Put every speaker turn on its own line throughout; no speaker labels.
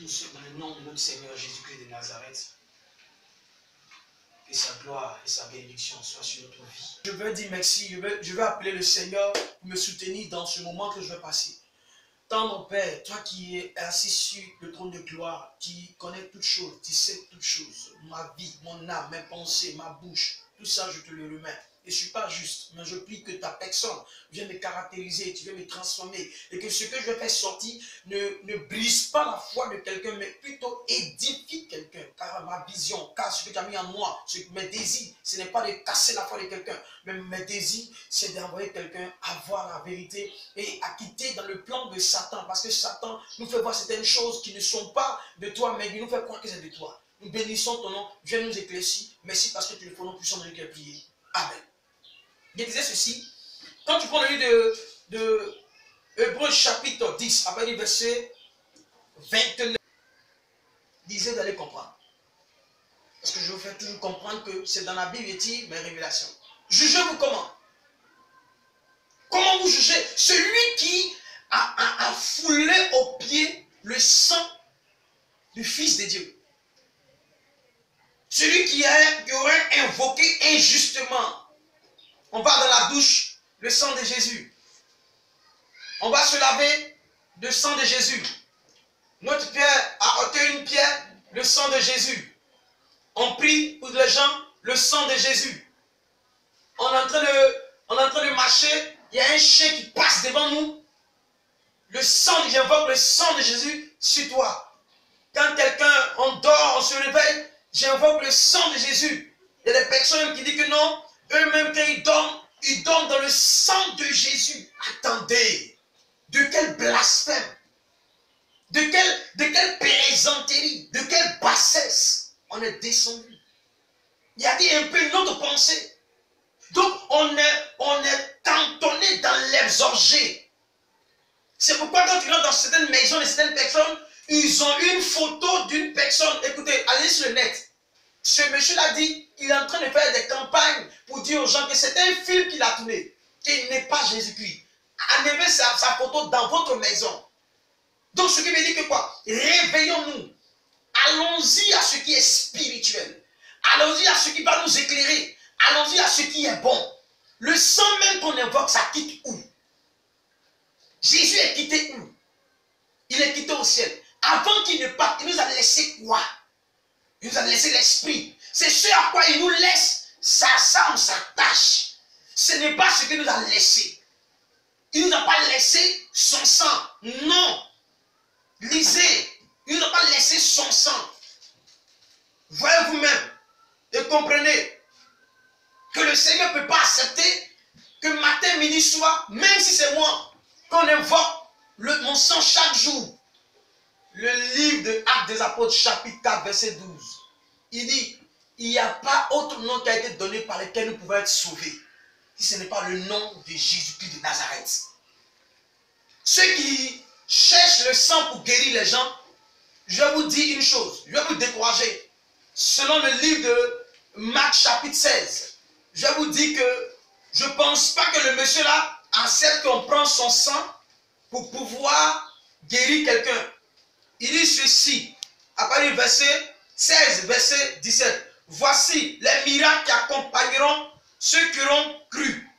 tous dans le nom de notre Seigneur Jésus-Christ de Nazareth. Que sa gloire et sa bénédiction soient sur notre vie. Je veux dire merci, je veux appeler le Seigneur pour me soutenir dans ce moment que je vais passer. Tendre Père, toi qui es assis sur le trône de gloire, qui connais toutes choses, tu sais toutes choses, ma vie, mon âme, mes pensées, ma bouche, tout ça je te le remets. Et je ne suis pas juste, mais je prie que ta personne vienne me caractériser, tu viens me transformer. Et que ce que je vais faire sortir ne brise pas la foi de quelqu'un, mais plutôt édifie quelqu'un. Car ma vision, car ce que tu as mis en moi, mes désirs, ce n'est pas de casser la foi de quelqu'un, mais mes désirs, c'est d'envoyer quelqu'un à voir la vérité et à quitter dans le plan de Satan. Parce que Satan nous fait voir certaines choses qui ne sont pas de toi, mais il nous fait croire que c'est de toi. Nous bénissons ton nom, viens nous éclaircir. Merci parce que tu es le nom puissant de Dieu qui a prié. Amen. Je disais ceci, quand tu prends le livre de Hébreux chapitre 10, après le verset 29, disait d'aller comprendre. Parce que je vous fais toujours comprendre que c'est dans la Bible et mes révélations. Jugez-vous comment? Comment vous jugez? Celui qui a foulé au pied le sang du Fils de Dieu. Celui qui aurait invoqué injustement. On va dans la douche, le sang de Jésus. On va se laver, le sang de Jésus. Notre Père a ôté une pierre, le sang de Jésus. On prie pour les gens, le sang de Jésus. On est en train de marcher, il y a un chien qui passe devant nous. Le sang, j'invoque le sang de Jésus sur toi. Quand quelqu'un, on dort, on se réveille, j'invoque le sang de Jésus. Il y a des personnes qui disent que non, eux-mêmes quand ils dorment dans le sang de Jésus. Attendez, de quel blasphème, de quelle plaisanterie, de quelle bassesse on est descendu. Il y a dit un peu notre pensée. Donc on est cantonné dans les orgies. C'est pourquoi quand tu rentres dans certaines maisons de certaines personnes, ils ont une photo d'une personne. Écoutez, allez sur le net. Ce monsieur-là dit, il est en train de faire des campagnes pour dire aux gens que c'est un film qu'il a tourné. Qu'il n'est pas Jésus-Christ. Enlevez sa photo dans votre maison. Donc ce qui veut dire que quoi? Réveillons-nous. Allons-y à ce qui est spirituel. Allons-y à ce qui va nous éclairer. Allons-y à ce qui est bon. Le sang même qu'on invoque, ça quitte où? Jésus est quitté où? Il est quitté au ciel. Avant qu'il ne parte, il nous a laissé quoi? Il nous a laissé l'esprit. C'est ce à quoi il nous laisse sa sang, sa tâche. Ce n'est pas ce qu'il nous a laissé. Il ne nous a pas laissé son sang. Non. Lisez. Il ne nous a pas laissé son sang. Voyez vous-même et comprenez que le Seigneur ne peut pas accepter que matin, midi, soir, même si c'est moi, qu'on invoque mon sang chaque jour. Le livre de Actes des Apôtres, chapitre 4, verset 12. Il dit, il n'y a pas autre nom qui a été donné par lequel nous pouvons être sauvés. Si ce n'est pas le nom de Jésus-Christ de Nazareth. Ceux qui cherchent le sang pour guérir les gens, je vais vous dire une chose, je vais vous décourager. Selon le livre de Marc chapitre 16, je vais vous dire que je ne pense pas que le monsieur là accepte qu'on prend son sang pour pouvoir guérir quelqu'un. Il dit ceci, après le verset 16, verset 17. Voici les miracles qui accompagneront ceux qui auront cru.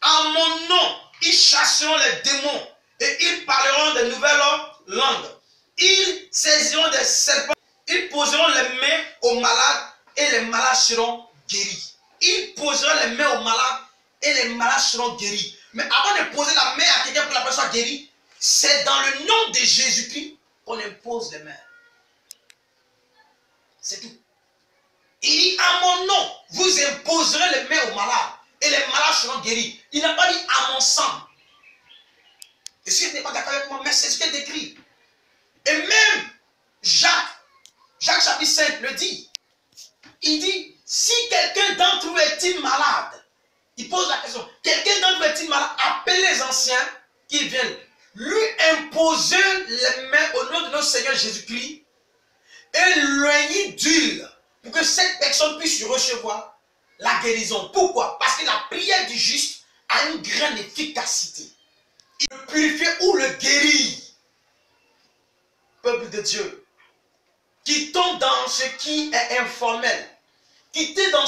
En mon nom, ils chasseront les démons et ils parleront de nouvelles langues. Ils saisiront des serpents, ils poseront les mains aux malades et les malades seront guéris. Ils poseront les mains aux malades et les malades seront guéris. Mais avant de poser la main à quelqu'un pour que la personne soit guérie, c'est dans le nom de Jésus-Christ qu'on impose les mains. C'est tout. Il dit, à mon nom, vous imposerez les mains aux malades et les malades seront guéris. Il n'a pas dit à mon sang. Et si tu n'es pas d'accord avec moi, mais c'est ce qui est écrit. Et même Jacques chapitre 5 le dit. Il dit, si quelqu'un d'entre vous est-il malade, il pose la question, quelqu'un d'entre vous est-il malade, appelez les anciens qui viennent lui imposer les mains au nom de notre Seigneur Jésus-Christ et l'oigner d'huile pour que cette personne puisse recevoir la guérison. Pourquoi? Parce que la prière du juste a une grande efficacité. Il le purifie ou le guérit. Peuple de Dieu, dans ce qui est informel. Quittons dans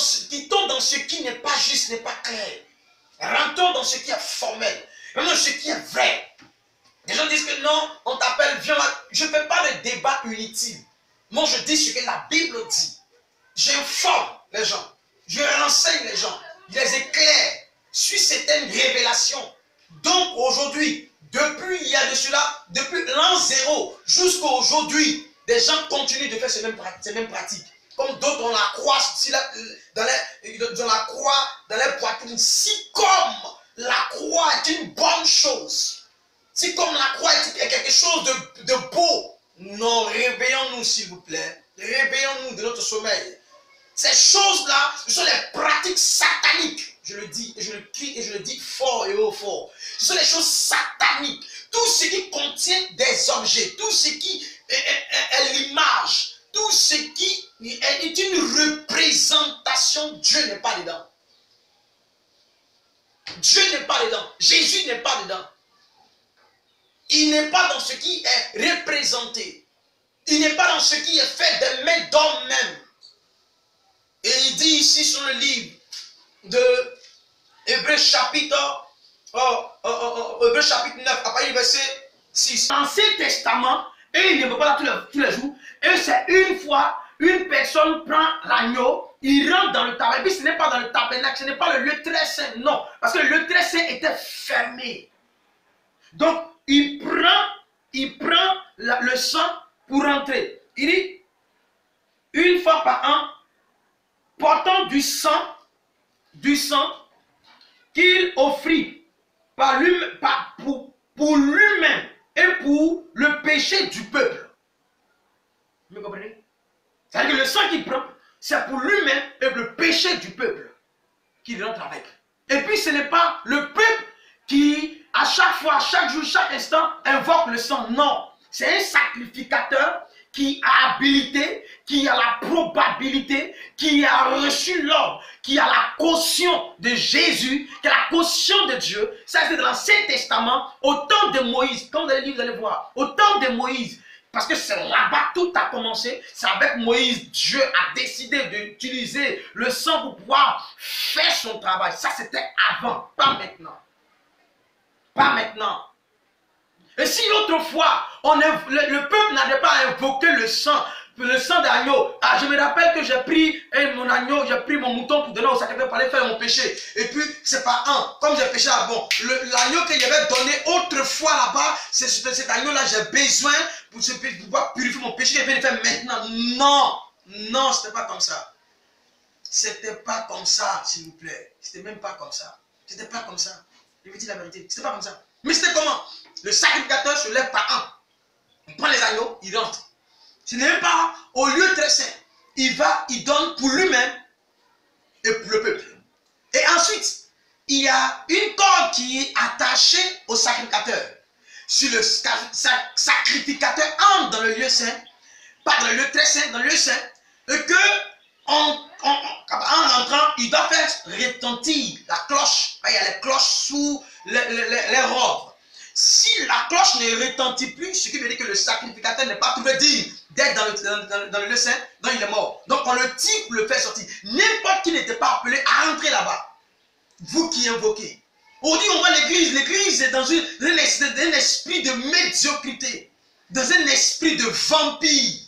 ce qui n'est pas juste, n'est pas clair. Rentrons dans ce qui est formel. Rentrons dans ce qui est vrai. Les gens disent que non, on t'appelle, viens. Je ne fais pas de débat inutile. Moi, je dis ce que la Bible dit. J'informe les gens. Je renseigne les gens. Je les éclaire. Sur certaines révélations. Donc, aujourd'hui, depuis il y a de cela, depuis l'an 0 jusqu'à aujourd'hui, des gens continuent de faire ces mêmes pratiques. Comme d'autres, on la croix dans les poitrines. Si comme la croix est une bonne chose, si comme la croix est quelque chose de beau, non, réveillons-nous s'il vous plaît. Réveillons-nous de notre sommeil. Ces choses-là, ce sont les pratiques sataniques. Je le dis, et je le crie, et je le dis fort et haut fort. Ce sont les choses sataniques. Tout ce qui contient des objets, tout ce qui est l'image, tout ce qui est une représentation, Dieu n'est pas dedans. Dieu n'est pas dedans. Jésus n'est pas dedans. Il n'est pas dans ce qui est représenté. Il n'est pas dans ce qui est fait des mains d'homme même. Et il dit ici sur le livre de Hébreux chapitre 9, à partir du verset 6. L'Ancien Testament, et il ne peut pas là tous les jours, et c'est une fois, une personne prend l'agneau, il rentre dans le tabernacle. Et puis ce n'est pas dans le tabernacle, ce n'est pas le lieu très saint, non. Parce que le lieu très saint était fermé. Donc, il prend le sang pour rentrer. Il dit, une fois par an, portant du sang qu'il offrit pour lui-même et pour le péché du peuple. Vous me comprenez? C'est-à-dire que le sang qu'il prend, c'est pour lui-même et le péché du peuple qu'il rentre avec. Et puis ce n'est pas le peuple qui, à chaque fois, chaque jour, chaque instant, invoque le sang. Non, c'est un sacrificateur qui a habilité, qui a la probabilité, qui a reçu l'ordre, qui a la caution de Jésus, qui a la caution de Dieu. Ça, c'est dans l'Ancien Testament, au temps de Moïse. Quand vous allez lire, vous allez voir. Au temps de Moïse, parce que c'est là-bas tout a commencé. C'est avec Moïse, Dieu a décidé d'utiliser le sang pour pouvoir faire son travail. Ça, c'était avant, pas maintenant. Pas maintenant. Et si autrefois, le peuple n'avait pas invoqué le sang d'agneau, je me rappelle que j'ai pris mon agneau, j'ai pris mon mouton pour donner au sacrifice pour aller faire mon péché. Et puis, c'est pas comme j'ai péché avant. L'agneau que j'avais donné autrefois là-bas, c'est cet agneau-là, j'ai besoin pour pouvoir purifier mon péché. Je vais le faire maintenant. Non, non, c'était pas comme ça. C'était pas comme ça, s'il vous plaît. C'était même pas comme ça. C'était pas comme ça. Je vous dis la vérité. C'était pas comme ça. Mais c'était comment? Le sacrificateur se lève par an. Il prend les agneaux, il rentre. Ce n'est pas au lieu très saint. Il va, il donne pour lui-même et pour le peuple. Et ensuite, il y a une corde qui est attachée au sacrificateur. Si le sacrificateur entre dans le lieu saint, pas dans le lieu très saint, dans le lieu saint, et que en rentrant, il doit faire retentir la cloche. Il y a les cloches sous les robes. Si la cloche ne retentit plus, ce qui veut dire que le sacrificateur n'est pas trouvé digne d'être dans le lieu saint, donc il est mort. Donc on le tire pour le faire sortir. N'importe qui n'était pas appelé à entrer là-bas. Vous qui invoquez. Aujourd'hui, on voit l'église. L'église est dans un esprit de médiocrité, dans un esprit de vampire.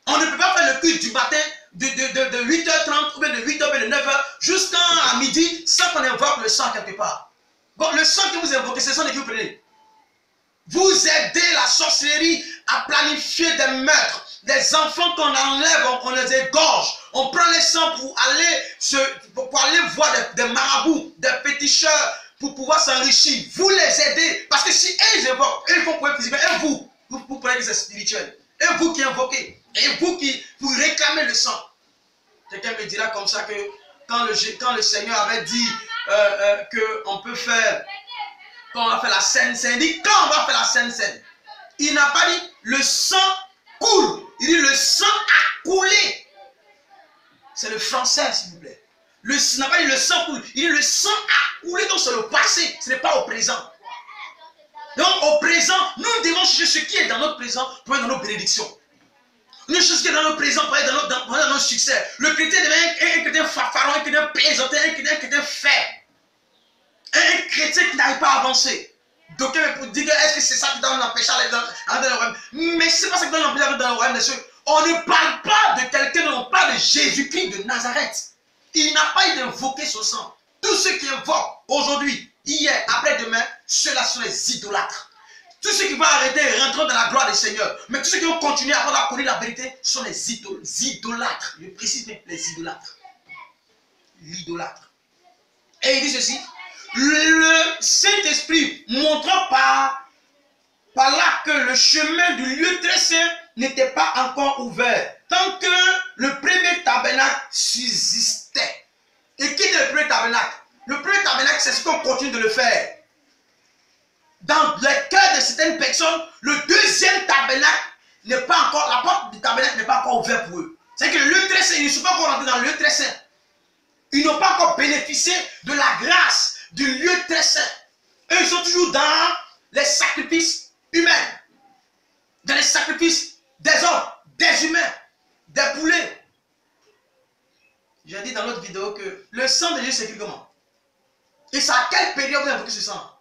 On ne peut pas faire le culte du matin de 8h30 ou bien de 8h et de 9h jusqu'à midi sans qu'on invoque le sang quelque part. Bon, le sang que vous invoquez, c'est le sang que vous prenez. Vous aidez la sorcellerie à planifier des meurtres. Des enfants qu'on enlève, on les égorge. On prend les sangs pour aller voir des marabouts, des féticheurs, pour pouvoir s'enrichir. Vous les aidez. Parce que si ils invoquent, ils vont pouvoir physiquement. Et vous prenez que c'est spirituel. Et vous qui invoquez. Et vous réclamez le sang. Quelqu'un me dira comme ça que quand le Seigneur avait dit qu'on peut faire, quand on va faire la Sainte Seine, il dit quand on va faire la Sainte Seine. Il n'a pas dit le sang coule. Il dit le sang a coulé. C'est le français, s'il vous plaît. Il n'a pas dit le sang coule. Il dit le sang a coulé, donc c'est le passé, ce n'est pas au présent. Donc au présent, nous devons chercher ce qui est dans notre présent pour être dans nos bénédictions. Une chose qui est dans le présent, dans notre succès. Le chrétien devient un chrétien fanfaron, un chrétien plaisantin, un chrétien faible. Un chrétien qui n'arrive pas à avancer. Donc, pour dire, est-ce que c'est ça qui donne l'empêcher d'aller dans le royaume? Mais c'est pas ça qui donne l'empêcher d'aller dans le royaume des cieux. On ne parle pas de quelqu'un, on parle de Jésus-Christ de Nazareth. Il n'a pas invoqué son sang. Tous ceux qui invoquent aujourd'hui, hier, après-demain, ceux-là sont les idolâtres. Tous ceux qui vont arrêter rentrant dans la gloire du Seigneur. Mais tous ceux qui vont continuer à avoir connu la vérité sont les idolâtres. Je précise bien, les idolâtres. L'idolâtre. Et il dit ceci. Le Saint-Esprit montrant par là que le chemin du lieu très saint n'était pas encore ouvert. Tant que le premier tabernacle subsistait. Et qui est le premier tabernacle? Le premier tabernacle, c'est ce qu'on continue de le faire. Dans le cœur de certaines personnes, le deuxième tabernacle n'est pas encore, la porte du tabernacle n'est pas encore ouverte pour eux. C'est que le lieu très saint, ils ne sont pas encore rentrés dans le lieu très saint. Ils n'ont pas encore bénéficié de la grâce du lieu très saint. Eux, ils sont toujours dans les sacrifices humains. Dans les sacrifices des hommes, des humains, des poulets. J'ai dit dans l'autre vidéo que le sang de Jésus s'écrit comment? Et c'est à quelle période vous invoquez ce sang?